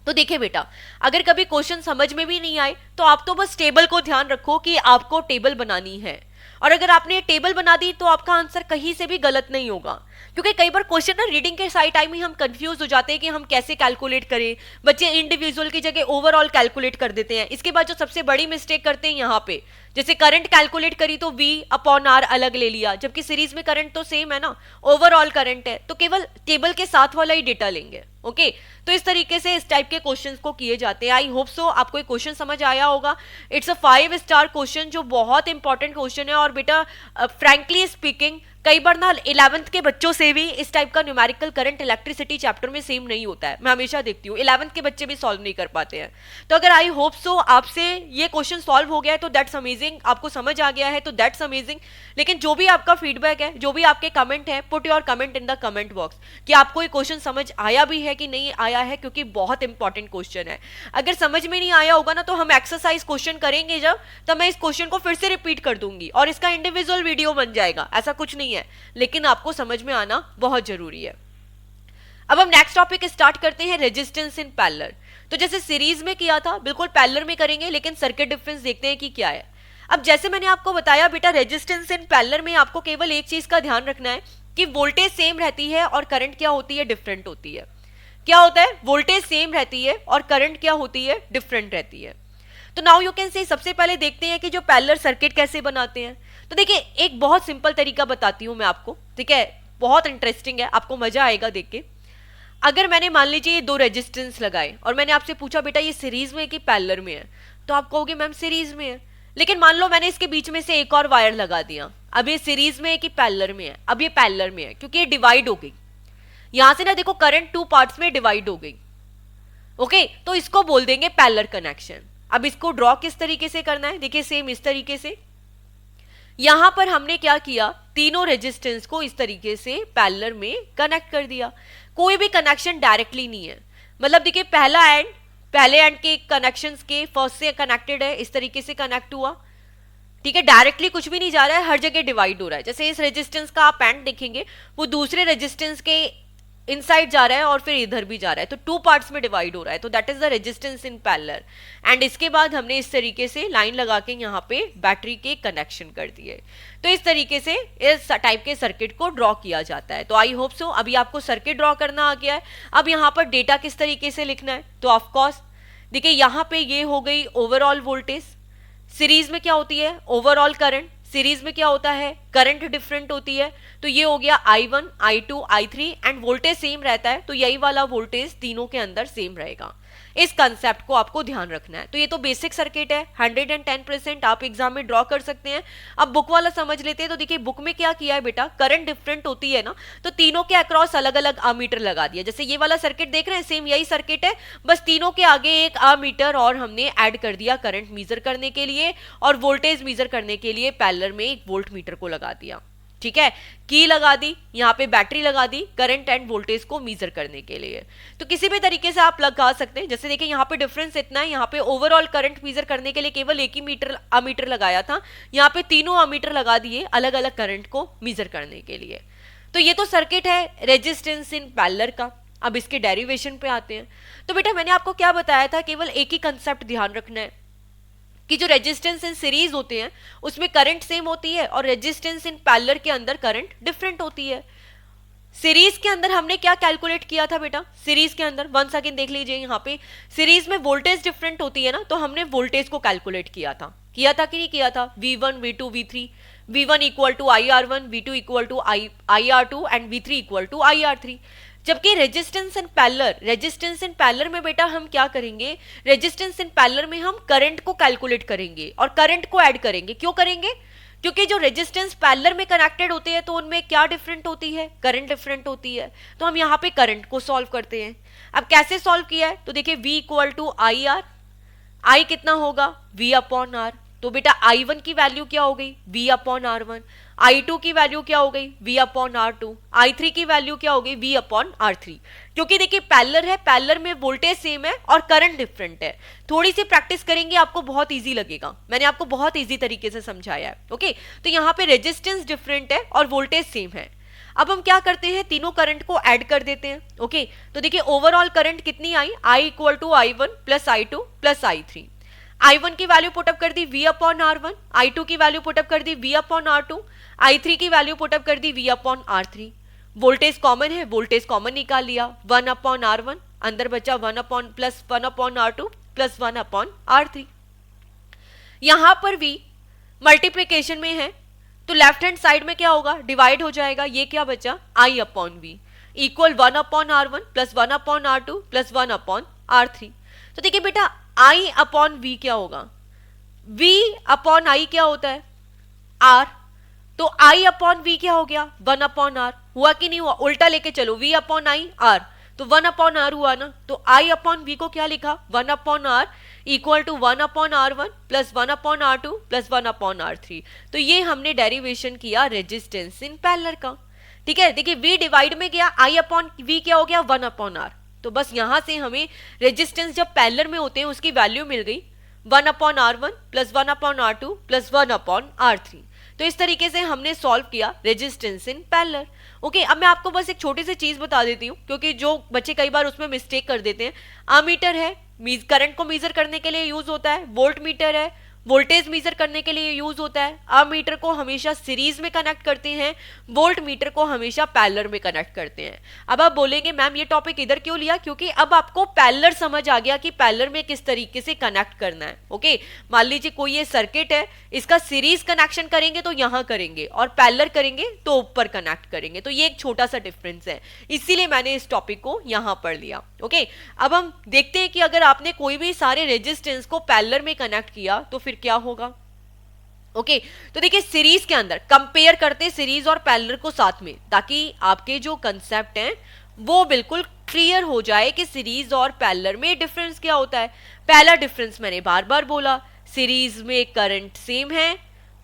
तो देखिए बेटा, अगर कभी क्वेश्चन समझ में भी नहीं आए तो आप तो बस टेबल को ध्यान रखो कि आपको टेबल बनानी है, और अगर आपने ये टेबल बना दी तो आपका आंसर कहीं से भी गलत नहीं होगा, क्योंकि कई बार क्वेश्चन ना रीडिंग के साइड टाइम ही हम कंफ्यूज हो जाते हैं कि हम कैसे कैलकुलेट करें। बच्चे इंडिविजुअल की जगह ओवरऑल कैलकुलेट कर देते हैं। इसके बाद जो सबसे बड़ी मिस्टेक करते हैं यहाँ पे, जैसे करंट कैलकुलेट करी तो V अपॉन R अलग ले लिया, जबकि सीरीज में करंट तो सेम है ना, ओवरऑल करंट है, तो केवल टेबल के साथ वाला ही डेटा लेंगे। ओके तो इस तरीके से इस टाइप के क्वेश्चंस को किए जाते हैं। आई होप सो आपको ये क्वेश्चन समझ आया होगा। इट्स अ 5 स्टार क्वेश्चन जो बहुत इंपॉर्टेंट क्वेश्चन है। और बेटा फ्रैंकली स्पीकिंग कई बार ना 11th के बच्चों से भी इस टाइप का न्यूमेरिकल करंट इलेक्ट्रिसिटी चैप्टर में सेम नहीं होता है। मैं हमेशा देखती हूँ 11th के बच्चे भी सॉल्व नहीं कर पाते हैं। तो अगर आई होप सो आपसे ये क्वेश्चन सॉल्व हो गया है तो दैट्स अमेजिंग, आपको समझ आ गया है तो दैट्स अमेजिंग। लेकिन जो भी आपका फीडबैक है, जो भी आपके कमेंट है, put your comment in the comment box कि आपको ये क्वेश्चन समझ आया भी है कि नहीं आया है, क्योंकि बहुत इंपॉर्टेंट क्वेश्चन है। अगर समझ में नहीं आया होगा ना तो हम एक्सरसाइज क्वेश्चन करेंगे जब, तब मैं इस क्वेश्चन को फिर से रिपीट कर दूंगी और इसका इंडिविजुअल वीडियो बन जाएगा, ऐसा कुछ नहीं है, लेकिन आपको समझ में आना बहुत जरूरी है। अब हम नेक्स्ट टॉपिक स्टार्ट करते हैं, रेजिस्टेंस इन पैरेलल। तो जैसे सीरीज में किया था बिल्कुल पैरेलल में करेंगे, लेकिन सर्किट डिफरेंस देखते हैं कि क्या है। अब जैसे मैंने आपको बताया बेटा, रेजिस्टेंस इन पैरेलल में आपको केवल एक चीज का ध्यान रखना है कि वोल्टेज सेम रहती है और करंट क्या होती है, डिफरेंट होती है। क्या होता है, वोल्टेज सेम रहती है और करंट क्या होती है, डिफरेंट रहती है। तो नाउ यू कैन से सबसे पहले देखते हैं कि जो पैरेलल सर्किट कैसे बनाते हैं। तो देखिए एक बहुत सिंपल तरीका बताती हूं मैं आपको, ठीक है, बहुत इंटरेस्टिंग है, आपको मजा आएगा देख के। अगर मैंने मान लीजिए ये दो रेजिस्टेंस लगाए और मैंने आपसे पूछा बेटा ये सीरीज में है कि पैरेलल में है, तो आप कहोगे मैम सीरीज में है। लेकिन मान लो मैंने इसके बीच में से एक और वायर लगा दिया, अब ये सीरीज में है कि पैरेलल में है, अब ये पैरेलल में है क्योंकि ये डिवाइड हो गई। यहां से ना देखो करंट 2 पार्ट्स में डिवाइड हो गई। ओके तो इसको बोल देंगे पैरेलल कनेक्शन। अब इसको ड्रॉ किस तरीके से करना है, देखिए सेम इस तरीके से। यहां पर हमने क्या किया, तीनों रेजिस्टेंस को इस तरीके से पैरेलल में कनेक्ट कर दिया। कोई भी कनेक्शन डायरेक्टली नहीं है, मतलब देखिए पहले एंड के कनेक्शंस के फर्स्ट से कनेक्टेड है, इस तरीके से कनेक्ट हुआ, ठीक है, डायरेक्टली कुछ भी नहीं जा रहा है, हर जगह डिवाइड हो रहा है। जैसे इस रेजिस्टेंस का आप एंड देखेंगे वो दूसरे रेजिस्टेंस के इनसाइड जा रहा है और फिर इधर भी जा रहा है, तो 2 पार्ट्स में डिवाइड हो रहा है, तो that is the resistance in parallel. And इसके बाद हमने इस तरीके से लाइन लगा के यहाँ पे बैटरी के कनेक्शन कर दिए। तो इस तरीके से इस टाइप के सर्किट को ड्रॉ किया जाता है। तो आई होप सो अभी आपको सर्किट ड्रॉ करना आ गया है। अब यहाँ पर डेटा किस तरीके से लिखना है, तो ऑफकोर्स देखिए यहाँ पे ये हो गई ओवरऑल वोल्टेज, सीरीज में क्या होती है ओवरऑल करंट, सीरीज में क्या होता है करंट डिफरेंट होती है, तो ये हो गया I1 I2 I3 end voltage same रहता है, तो यही वाला वोल्टेज तीनों के अंदर सेम रहेगा। इस कंसेप्ट को आपको ध्यान रखना है। तो ये तो बेसिक सर्किट है, 110% आप एग्जाम में ड्रॉ कर सकते हैं। अब बुक वाला समझ लेते हैं। तो देखिए बुक में क्या किया है बेटा, करंट डिफरेंट होती है ना, तो तीनों के अक्रॉस अलग अलग अमीटर लगा दिया। जैसे ये वाला सर्किट देख रहे हैं, सेम यही सर्किट है, बस तीनों के आगे एक अमीटर और हमने ऐड कर दिया करंट मीजर करने के लिए, और वोल्टेज मीजर करने के लिए पैरेलल में एक वोल्ट मीटर को लगा दिया। ठीक है, की लगा दी, यहाँ पे बैटरी लगा दी करंट एंड वोल्टेज को मीजर करने के लिए। तो किसी भी तरीके से आप लगा सकते हैं। जैसे देखिए यहाँ पे डिफरेंस इतना है, यहाँ पे ओवरऑल करंट मीजर करने के लिए केवल एक ही अमीटर लगाया था, यहाँ पे तीनों अमीटर लगा दिए अलग अलग करंट को मीजर करने के लिए। तो ये तो सर्किट है रेजिस्टेंस इन पैरेलल का। अब इसके डेरिवेशन पे आते हैं। तो बेटा मैंने आपको क्या बताया था, केवल एक ही कंसेप्ट ध्यान रखना है कि जो रेजिस्टेंस इन सीरीज होते हैं उसमें करंट सेम होती है और रेजिस्टेंस इन पैरेलल के अंदर करंट डिफरेंट होती है। सीरीज के अंदर हमने क्या कैलकुलेट किया था बेटा, सीरीज के अंदर वन सेकंड देख लीजिए, यहाँ पे सीरीज में वोल्टेज डिफरेंट होती है ना, तो हमने वोल्टेज को कैलकुलेट किया था कि नहीं किया था, V1 V2 V3, V1 equal to IR1, V2 equal to IR2 and V3 equal to IR3। जबकि रेजिस्टेंस इन पैरेलल में बेटा हम क्या करेंगे, रेजिस्टेंस इन पैरेलल में हम करंट को कैलकुलेट करेंगे और करंट को ऐड करेंगे। क्यों करेंगे, क्योंकि जो रेजिस्टेंस पैरेलल में कनेक्टेड होते हैं तो उनमें क्या डिफरेंट होती है, करंट डिफरेंट होती है। तो हम यहाँ पे करंट को सॉल्व करते हैं। अब कैसे सॉल्व किया है, तो देखिए V equal to IR, I कितना होगा V अपॉन R, तो बेटा I1 की वैल्यू क्या हो गई V अपॉन R1, I2 की वैल्यू क्या हो गई V अपॉन R2, I3 की वैल्यू क्या हो गई V अपॉन R3। क्योंकि देखिए पैरेलल है, पैरेलल में वोल्टेज सेम है और करंट डिफरेंट है। थोड़ी सी प्रैक्टिस करेंगे आपको बहुत इजी लगेगा, मैंने आपको बहुत इजी तरीके से समझाया है। ओके, तो यहाँ पे रेजिस्टेंस डिफरेंट है और वोल्टेज सेम है। अब हम क्या करते हैं, तीनों करंट को ऐड कर देते हैं। ओके, तो देखिए ओवरऑल करंट कितनी आई, I equal to I1 plus I2 plus I3। I1 की वैल्यू पुटअप कर दी V अपॉन R1, I2 की वैल्यू पुटअप कर दी V अपॉन R2, I3 की वैल्यू पुटअप कर दी V upon R3। Voltage common है, वोल्टेज कॉमन निकाल लिया, 1 अपॉन R1, अंदर बचा 1 upon plus 1 upon R2 plus 1 upon R3। यहां पर भी मल्टीप्लीकेशन में है तो लेफ्ट हैंड साइड में क्या होगा, डिवाइड हो जाएगा, ये क्या बचा I upon V equal 1 upon R1 plus 1 upon R2 plus 1 upon R3। तो देखिए बेटा I अपॉन V क्या होगा, V अपॉन I क्या होता है R, तो I अपॉन V क्या हो गया 1 अपॉन R, हुआ कि नहीं हुआ, उल्टा लेके चलो, V अपॉन I R तो 1 अपॉन R हुआ ना, तो I अपॉन V को क्या लिखा 1 upon R equal to 1 upon R1 plus 1 upon R2 plus 1 upon R3। तो ये हमने डेरिवेशन किया रेजिस्टेंस इन पैरेलल का। ठीक है, देखिए V डिवाइड में गया, I अपॉन V क्या हो गया 1 अपॉन R, तो बस यहां से हमें रेजिस्टेंस जब पैरेलल में होते हैं उसकी वैल्यू मिल गई 1 upon R1 plus 1 upon R2 plus 1 upon R3। तो इस तरीके से हमने सॉल्व किया रेजिस्टेंस इन पैरेलल। ओके, अब मैं आपको बस एक छोटी सी चीज बता देती हूँ, क्योंकि जो बच्चे कई बार उसमें मिस्टेक कर देते हैं। अमीटर है, करंट को मेजर करने के लिए यूज होता है, वोल्ट मीटर है, वोल्टेज मेजर करने के लिए यूज होता है। अमीटर को हमेशा सीरीज में कनेक्ट करते हैं, वोल्ट मीटर को हमेशा पैरेलल में कनेक्ट करते हैं। अब आप बोलेंगे मैम ये टॉपिक इधर क्यों लिया, क्योंकि अब आपको पैरेलल समझ आ गया कि पैरेलल में किस तरीके से कनेक्ट करना है। ओके, मान लीजिए कोई ये सर्किट है, इसका सीरीज कनेक्शन करेंगे तो यहां करेंगे और पैरेलल करेंगे तो ऊपर कनेक्ट करेंगे, तो ये एक छोटा सा डिफरेंस है, इसीलिए मैंने इस टॉपिक को यहां पढ़ लिया। ओके, अब हम देखते हैं कि अगर आपने कोई भी सारे रेजिस्टेंस को पैरेलल में कनेक्ट किया तो फिर क्या होगा। ओके, तो देखिए सीरीज के अंदर कंपेयर करते हैं सीरीज और पैरेलल को साथ में, ताकि आपके जो कंसेप्ट हैं वो बिल्कुल क्लियर हो जाए कि सीरीज और पैरेलल में डिफरेंस क्या होता है। पहला डिफरेंस मैंने बार बार बोला, सीरीज में करंट सेम है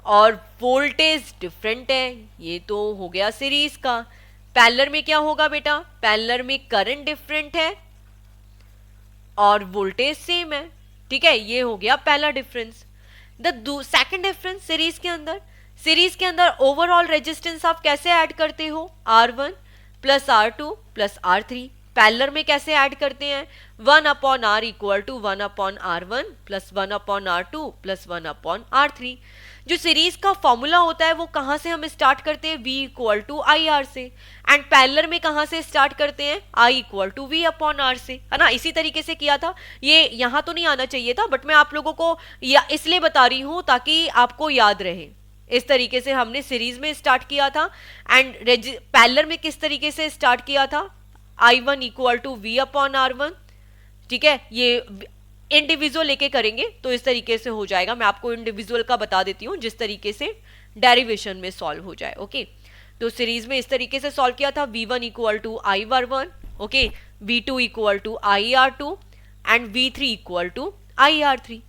और वोल्टेज डिफरेंट है, ये तो हो गया सीरीज का। पैरेलल में क्या होगा बेटा, पैरेलल में करंट डिफरेंट है और वोल्टेज सेम है। ठीक है, ये हो गया पहला difference. The second difference series के अंदर ओवरऑल रेजिस्टेंस आप कैसे ऐड करते हो, R1 plus R2 plus R3। Parallel में कैसे ऐड करते हैं, 1 upon R equal to 1 upon R1 plus 1 upon R2 plus 1 upon R3। जो सीरीज का फॉर्मूला होता है वो कहां से हम स्टार्ट करते हैं, V इक्वल टू IR से, एंड पैरेलल में कहां से स्टार्ट करते हैं, I equal to V upon R से, है ना। इसी तरीके से किया था, ये यहां तो नहीं आना चाहिए था, बट मैं आप लोगों को इसलिए बता रही हूं ताकि आपको याद रहे। इस तरीके से हमने सीरीज में स्टार्ट किया था एंड पैरेलल में किस तरीके से स्टार्ट किया था, I1 equal to V upon R1। ठीक है, ये इंडिविजुअल लेके करेंगे तो इस तरीके से हो जाएगा। मैं आपको इंडिविजुअल का बता देती हूँ जिस तरीके से डेरिवेशन में सॉल्व हो जाए। ओके, तो सीरीज में इस तरीके से सॉल्व किया था, V1 equal to IR1, okay, V2 equal to IR2 and V3 equal to IR3।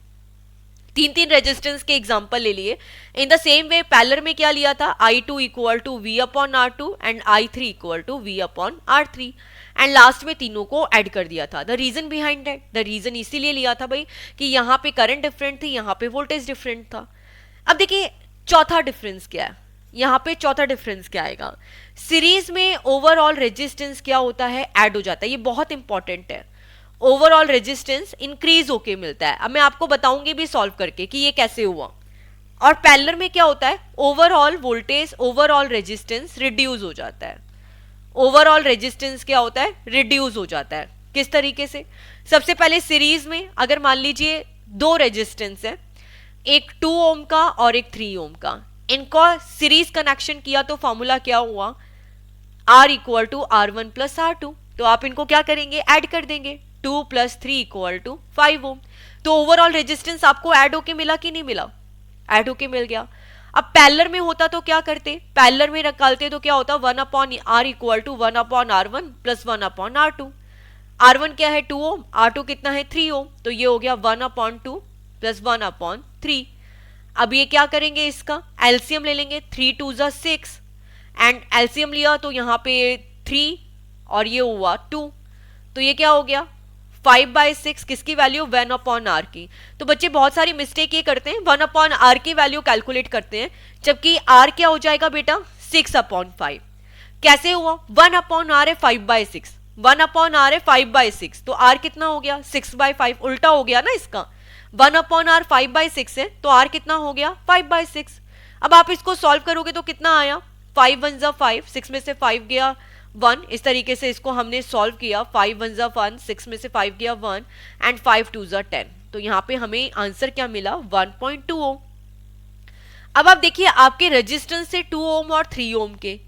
तीन रेजिस्टेंस के एग्जांपल ले लिए। In the same way parallel में क्या लिया था, I2 equal to V upon R2 and I3 equal to V upon R3, and last में तीनों को ऐड कर दिया था। The reason behind that, the reason इसीलिए लिया था भाई कि यहाँ पे करंट डिफरेंट थी, यहाँ पे वोल्टेज डिफरेंट था। अब देखिए चौथा डिफरेंस क्या है, यहाँ पे चौथा डिफरेंस क्या आएगा, सीरीज में ओवरऑल रेजिस्टेंस क्या होता है, ऐड हो जाता है। ये बहुत इंपॉर्टेंट है, ओवरऑल रेजिस्टेंस इंक्रीज होके मिलता है। अब मैं आपको बताऊंगी भी सॉल्व करके कि ये कैसे हुआ। और पैरेलल में क्या होता है, overall voltage overall resistance reduce हो जाता है। ओवरऑल रेजिस्टेंस क्या होता है, रिड्यूस हो जाता है। किस तरीके से, सबसे पहले सीरीज में अगर मान लीजिए दो रेजिस्टेंस है, एक 2 ओम का और एक 3 ओम का, इनका सीरीज कनेक्शन किया तो फॉर्मूला क्या हुआ, R equal to R1 plus R2। तो आप इनको क्या करेंगे, ऐड कर देंगे, 2 प्लस 3 इक्वल टू 5 ओम। तो ओवरऑल रेजिस्टेंस आपको ऐड होके मिला कि नहीं मिला, ऐड होके मिल गया। अब पैरेलल में होता तो क्या करते, पैरेलल में निकालते तो क्या होता, 1 upon R equal to 1 upon R1 plus 1 upon R2। R1 क्या है 2 ओम, R2 कितना है 3 ओम, तो ये हो गया 1 अपॉन 2 प्लस 1 अपॉन 3। अब ये क्या करेंगे, इसका एलसीएम ले लेंगे, 3 2 जा 6 एंड एलसीएम लिया तो यहाँ पे 3 और ये हुआ 2, तो ये क्या हो गया 5/6, किसकी वैल्यू 1 अपॉन R की। तो बच्चे बहुत सारी मिस्टेक ये करते हैं, 1 अपॉन R की वैल्यू कैलकुलेट करते हैं, जबकि R क्या हो जाएगा बेटा 6 अपॉन 5। कैसे हुआ, 1 अपॉन R है 5/6, 1 अपॉन R है 5/6, तो R कितना हो गया 6/5, उल्टा हो गया ना इसका। 1/r 5/6 है, तो r कितना हो गया 5/6। अब आप इसको सॉल्व करोगे तो कितना आया, 5 1 जा 5, 6 में से 5 गया 1। इस तरीके से इसको हमने सॉल्व किया, 5 1 जा 1, 6 में से 5 गया 1 एंड 5 2 जा 10। तो यहाँ पे हमें आंसर क्या मिला 1.2 ओम। अब आप देखिए आपके रेजिस्टेंस से 2 ओम और 3 ओम के,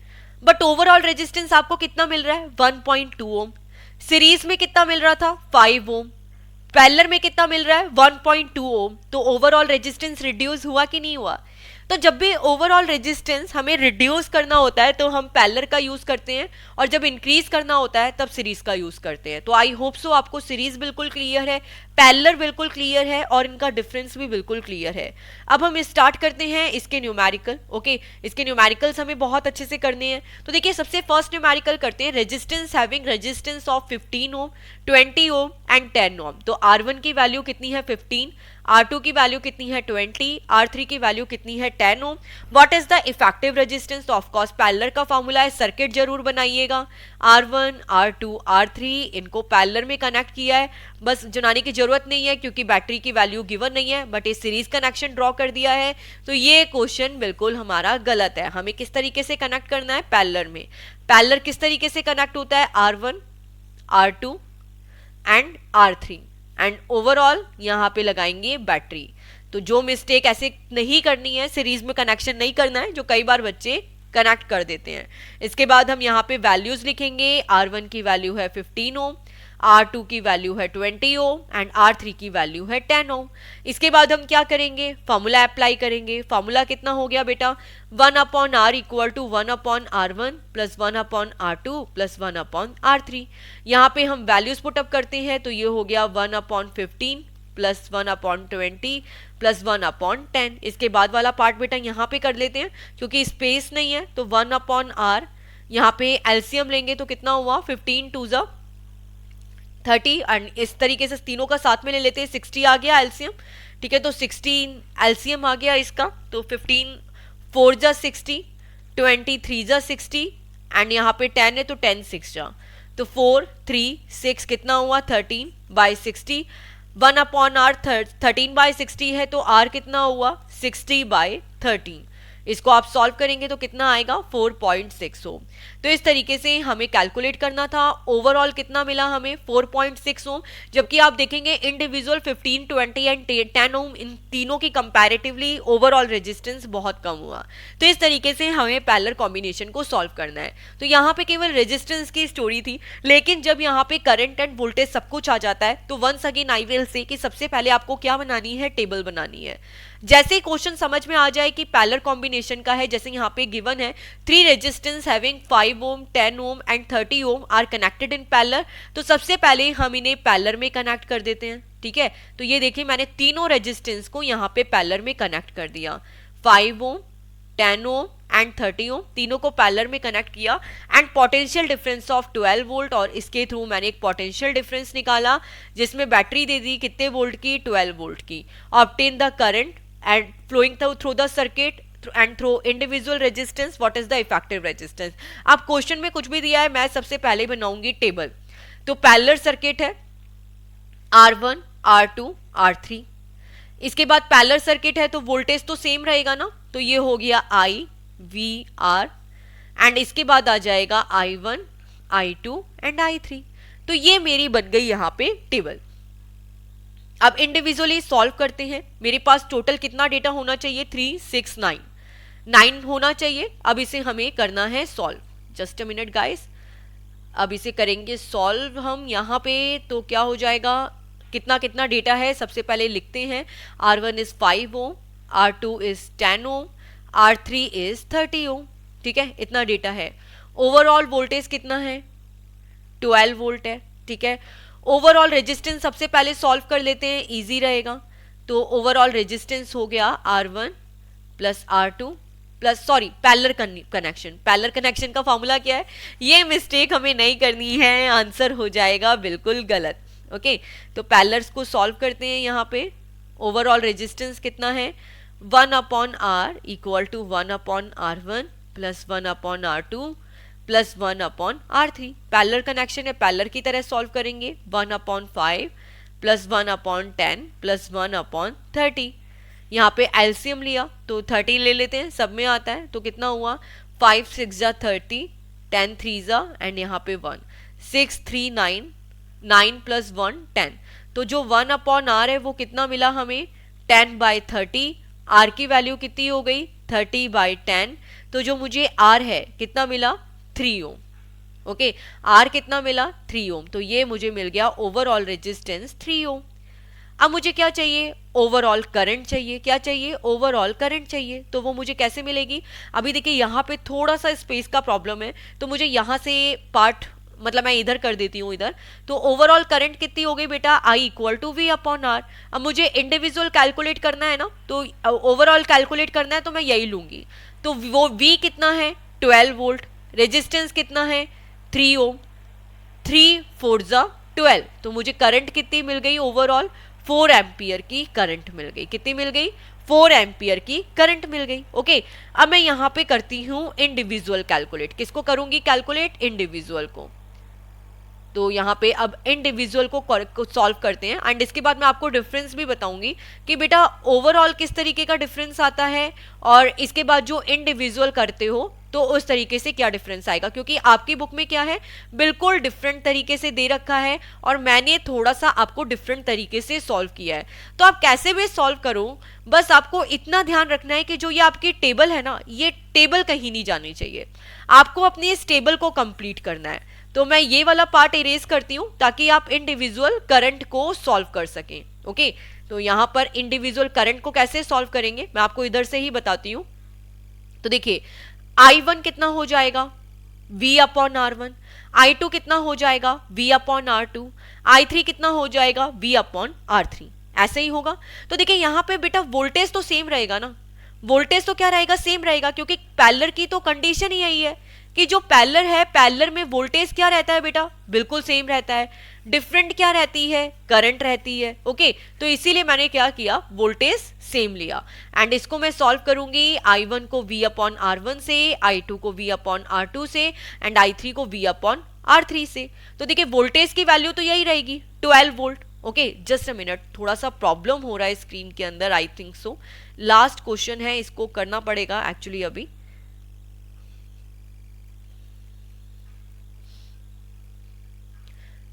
बट ओवरऑल रेजिस्टेंस आपको कितना मिल रहा है 1.2 ओम। सीरीज में कितना मिल रहा था 5 ओम, पैरेलल में कितना मिल रहा है 1.2 ओम। तो ओवरऑल रेजिस्टेंस रिड्यूस हुआ कि नहीं हुआ। तो जब भी ओवरऑल रेजिस्टेंस हमें रिड्यूस करना होता है तो हम पैरेलल का यूज करते हैं, और जब इंक्रीज करना होता है तब सीरीज का यूज करते हैं। तो आई होप सो आपको सीरीज बिल्कुल क्लियर है, पैरेलल बिल्कुल क्लियर है और इनका डिफरेंस भी बिल्कुल क्लियर है। अब हम स्टार्ट करते हैं इसके न्यूमेरिकल। ओके, इसके न्यूमेरिकल्स हमें बहुत अच्छे से करने हैं। तो देखिए सबसे फर्स्ट न्यूमेरिकल करते हैं, resistance having resistance of 15 ohm, 20 ohm and 10 ohm. तो R1 की वैल्यू कितनी है 15, R2 की वैल्यू कितनी है 20, R3 की वैल्यू कितनी है 10 ohm. What is the effective resistance, of course parallel का फॉर्मूला है, सर्किट जरूर बनाइएगा। R1 R2 R3 इनको पैरेलल में कनेक्ट किया है, बस जनाने की जरूरत नहीं है क्योंकि बैटरी की वैल्यू गिवन नहीं है, बट ये सीरीज कनेक्शन ड्रॉ कर दिया है। तो ये क्वेश्चन बिल्कुल हमारा गलत है। हमें किस तरीके से कनेक्ट करना है पैरेलल में। पैरेलल किस तरीके से कनेक्ट होता है R1 R2 and R3 and overall यहाँ पे लगाएंगे बैटरी। तो जो मिस्टेक ऐसे नहीं करनी है, सीरीज में कनेक्शन नहीं करना है जो कई बार बच्चे कनेक्ट कर देते हैं। इसके बाद हम यहाँ पे वैल्यूज लिखेंगे, R1 की वैल्यू है 15 ओम, R2 की वैल्यू है 20 ओम एंड R3 की वैल्यू है 10 ओम। इसके बाद हम क्या करेंगे, फॉर्मूला अप्लाई करेंगे। फॉर्मूला कितना हो गया बेटा 1/r equal to 1/r1 plus 1/r2 plus 1/r3। यहाँ पे हम वैल्यूज पुटअप करते हैं, तो ये हो गया 1/15 प्लस 1/20 प्लस 1/10। इसके बाद वाला पार्ट बेटा यहाँ पे कर लेते हैं क्योंकि स्पेस नहीं है। तो 1/r, यहाँ पे एलसीएम लेंगे तो कितना हुआ 15 2 जा 30 एंड इस तरीके से तीनों का साथ में ले लेते हैं, 60 आ गया एलसीएम। ठीक है, तो 16 एलसीएम आ गया इसका। तो 15 4 जा 60, 20 3 जा 60 एंड यहाँ पे 10 है तो 10 6 जा, तो 4 3 6 कितना हुआ 13/60। 1/r 13/60 है तो r कितना हुआ 60/13। इसको आप सॉल्व करेंगे तो कितना आएगा 4.6 ओम। तो इस तरीके से हमें कैलकुलेट करना था। ओवरऑल कितना मिला हमें 4.6 ओम, जबकि आप देखेंगे इंडिविजुअल 15 20 एंड 10 ओम इन तीनों की कंपैरेटिवली ओवरऑल रेजिस्टेंस बहुत कम हुआ। तो इस तरीके से हमें पैरेलल कॉम्बिनेशन को सॉल्व करना है। तो यहाँ पे केवल रेजिस्टेंस की स्टोरी थी, लेकिन जब यहाँ पे करंट एंड वोल्टेज सब कुछ आ जाता है तो once again I will say कि सबसे पहले आपको क्या बनानी है, टेबल बनानी है। जैसे ही क्वेश्चन समझ में आ जाए कि पैरेलल कॉम्बिनेशन का है, जैसे यहाँ पे गिवन है 3 resistance having 5 ohm 10 ohm and 30 ohm are connected in parallel, तो सबसे पहले हम इन्हें पैरेलल में कनेक्ट कर देते हैं। ठीक है, तो ये देखिए मैंने तीनों रेजिस्टेंस को यहाँ पे पैरेलल में कनेक्ट कर दिया, 5 ओम 10 ओम एंड 30 ओम तीनों को पैरेलल में कनेक्ट किया and potential difference of 12 volt, और इसके थ्रू मैंने एक पोटेंशियल डिफरेंस निकाला जिसमें बैटरी दे दी कितने वोल्ट की 12 वोल्ट की। Obtain the current and flowing through the circuit and through individual resistance, what is the effective resistance। आप क्वेश्चन में कुछ भी दिया है, मैं सबसे पहले बनाऊंगी टेबल। तो पैरेलल सर्किट है R1 R2 R3, इसके बाद पैरेलल सर्किट है तो वोल्टेज तो सेम रहेगा ना, तो ये हो गया I V R एंड इसके बाद आ जाएगा I1 I2 एंड I3। तो ये मेरी बन गई यहाँ पे टेबल। अब इंडिविजुअली सॉल्व करते हैं। मेरे पास टोटल कितना डेटा होना चाहिए 3 6 9 होना चाहिए। अब इसे हमें करना है solve. Just a minute guys, अब इसे करेंगे सॉल्व हम यहाँ पे। तो क्या हो जाएगा, कितना कितना डेटा है सबसे पहले लिखते हैं। R1 is 5 ohm, R2 is 10 ohm, R3 is 30 ohm. ठीक है, इतना डेटा है। ओवरऑल वोल्टेज कितना है 12 वोल्ट है। ठीक है, ओवरऑल रेजिस्टेंस सबसे पहले सॉल्व कर लेते हैं, इजी रहेगा। तो ओवरऑल रेजिस्टेंस हो गया R1 plus R2 plus sorry parallel connection. Parallel connection का फॉर्मूला क्या है, ये मिस्टेक हमें नहीं करनी है, आंसर हो जाएगा बिल्कुल गलत। ओके, तो पैरेलल्स को सॉल्व करते हैं। यहाँ पे ओवरऑल रेजिस्टेंस कितना है 1/r equal to 1/r1 plus 1/r2 plus 1/r3। Parallel connection है, पैरेलल की तरह सॉल्व करेंगे। 1/5 प्लस 1/10 प्लस 1/30। यहाँ पे एलसीएम लिया तो 30 ले लेते हैं, सब में आता है, तो कितना हुआ 5 6 जा 30, 10 3 जा एंड यहाँ पे 1, 6 3 9, 9 प्लस 1 10। तो जो 1/r है वो कितना मिला हमें 10/30। r की वैल्यू कितनी हो गई 30/10। तो जो मुझे r है कितना मिला 3 ओम। ओके, r कितना मिला 3 ओम। तो ये मुझे मिल गया ओवरऑल रेजिस्टेंस 3 ओम। अब मुझे क्या चाहिए ओवरऑल करंट चाहिए। क्या चाहिए ओवरऑल करंट चाहिए। तो वो मुझे कैसे मिलेगी, अभी देखिए यहाँ पे थोड़ा सा स्पेस का प्रॉब्लम है, तो मुझे यहाँ से पार्ट मतलब मैं इधर कर देती हूँ इधर। तो ओवरऑल करंट कितनी हो गई बेटा I = V/R। अब मुझे इंडिविजुअल कैलकुलेट करना है ना, तो ओवरऑल कैलकुलेट करना है तो मैं यही लूंगी। तो वो V कितना है 12 वोल्ट, रेजिस्टेंस कितना है 3 ओम, 3 4 जा 12। तो मुझे करंट कितनी मिल गई ओवरऑल 4 एम्पियर की करंट मिल गई। कितनी मिल गई 4 एम्पियर की करंट मिल गई। ओके, अब मैं यहाँ पे करती हूँ इंडिविजुअल कैलकुलेट। किसको करूंगी कैलकुलेट इंडिविजुअल को। तो यहाँ पे अब इंडिविजुअल को सॉल्व करते हैं एंड इसके बाद मैं आपको डिफरेंस भी बताऊंगी कि बेटा ओवरऑल किस तरीके का डिफरेंस आता है और इसके बाद जो इंडिविजुअल करते हो तो उस तरीके से क्या डिफरेंस आएगा, क्योंकि आपकी बुक में क्या है बिल्कुल डिफरेंट तरीके से दे रखा है और मैंने थोड़ा सा आपको डिफरेंट तरीके से सॉल्व किया है। तो आप कैसे भी सॉल्व करो, बस आपको इतना ध्यान रखना है कि जो ये आपकी टेबल है ना, ये टेबल कहीं नहीं जानी चाहिए, आपको अपनी इस टेबल को कंप्लीट करना है। तो मैं ये वाला पार्ट इरेज करती हूँ ताकि आप इंडिविजुअल करंट को सॉल्व कर सकें। ओके, तो यहाँ पर इंडिविजुअल करंट को कैसे सॉल्व करेंगे मैं आपको इधर से ही बताती हूँ। तो देखिए I1 कितना हो जाएगा V/R1, I2 कितना हो जाएगा V/R2, I3 कितना हो जाएगा V/R3। ऐसे ही होगा। तो देखिए यहाँ पे बेटा वोल्टेज तो सेम रहेगा ना, वोल्टेज तो क्या रहेगा सेम रहेगा, क्योंकि पैरेलल की तो कंडीशन ही यही है कि जो पैरेलल है पैरेलल में वोल्टेज क्या रहता है बेटा बिल्कुल सेम रहता है, डिफरेंट क्या रहती है करंट रहती है। ओके, तो इसीलिए मैंने क्या किया वोल्टेज सेम लिया एंड इसको मैं सॉल्व करूंगी I1 को V/R1 से, I2 को V/R2 से एंड I3 को V/R3 से। तो देखिए वोल्टेज की वैल्यू तो यही रहेगी 12 volt. Okay, just a minute, थोड़ा सा प्रॉब्लम हो रहा है स्क्रीन के अंदर, I think so last question है, इसको करना पड़ेगा एक्चुअली अभी।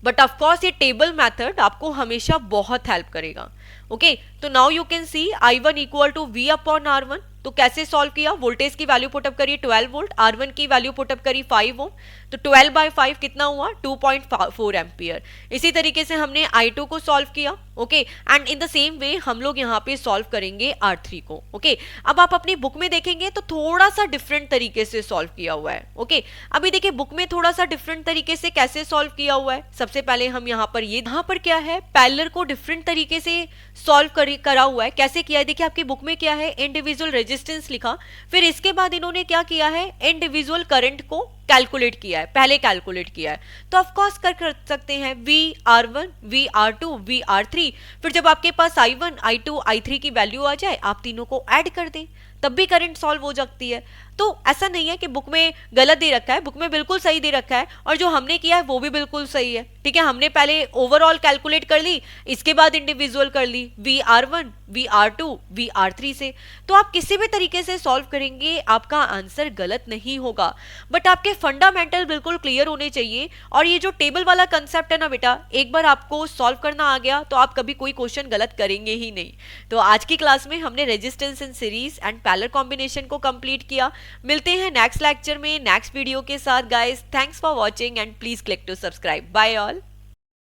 बट ऑफकोर्स ये टेबल मेथड आपको हमेशा बहुत हेल्प करेगा। ओके, तो now you can see I1 = V/R1। तो कैसे सॉल्व किया, वोल्टेज की वैल्यू पुटअप करिए 12 वोल्ट, R1 की वैल्यू पुटअप करी 5 ओम, तो 12/5 कितना हुआ 2.4 एम्पियर। इसी तरीके से हमने I2 को सॉल्व किया। Okay, and in the same वे हम लोग यहाँ पे सॉल्व करेंगे R3 को। ओके, अब आप अपनी बुक में देखेंगे तो थोड़ा सा डिफरेंट तरीके से सॉल्व किया हुआ है। ओके, अभी देखिए बुक में थोड़ा सा डिफरेंट तरीके से कैसे सॉल्व किया हुआ है। सबसे पहले हम यहाँ पर यहाँ पर क्या है पैरेलल को डिफरेंट तरीके से सॉल्व करा हुआ है। कैसे किया है देखिए, आपकी बुक में क्या है इंडिविजुअल रेजिस्टेंस लिखा, फिर इसके बाद इन्होंने क्या किया है इंडिविजुअल करंट को कैलकुलेट किया है, पहले कैलकुलेट किया है। तो ऑफ कोर्स कर सकते हैं VR1 VR2 VR3, फिर जब आपके पास I1 I2 I3 की वैल्यू आ जाए आप तीनों को ऐड कर दें, तब भी करंट सॉल्व हो जाती है। तो ऐसा नहीं है कि बुक में गलत दे रखा है, बुक में बिल्कुल सही दे रखा है और जो हमने किया है वो भी बिल्कुल सही है। ठीक है, हमने पहले ओवरऑल कैलकुलेट कर ली, इसके बाद इंडिविजुअल कर ली VR1 VR2 VR3 से। तो आप किसी भी तरीके से सॉल्व करेंगे आपका आंसर गलत नहीं होगा, बट आपके फंडामेंटल बिल्कुल क्लियर होने चाहिए। और ये जो टेबल वाला कंसेप्ट है ना बेटा, एक बार आपको सॉल्व करना आ गया तो आप कभी कोई क्वेश्चन गलत करेंगे ही नहीं। तो आज की क्लास में हमने resistance in series and parallel combination को कंप्लीट किया। मिलते हैं नेक्स्ट लेक्चर में नेक्स्ट वीडियो के साथ guys. Thanks for watching and please click to subscribe. Bye all.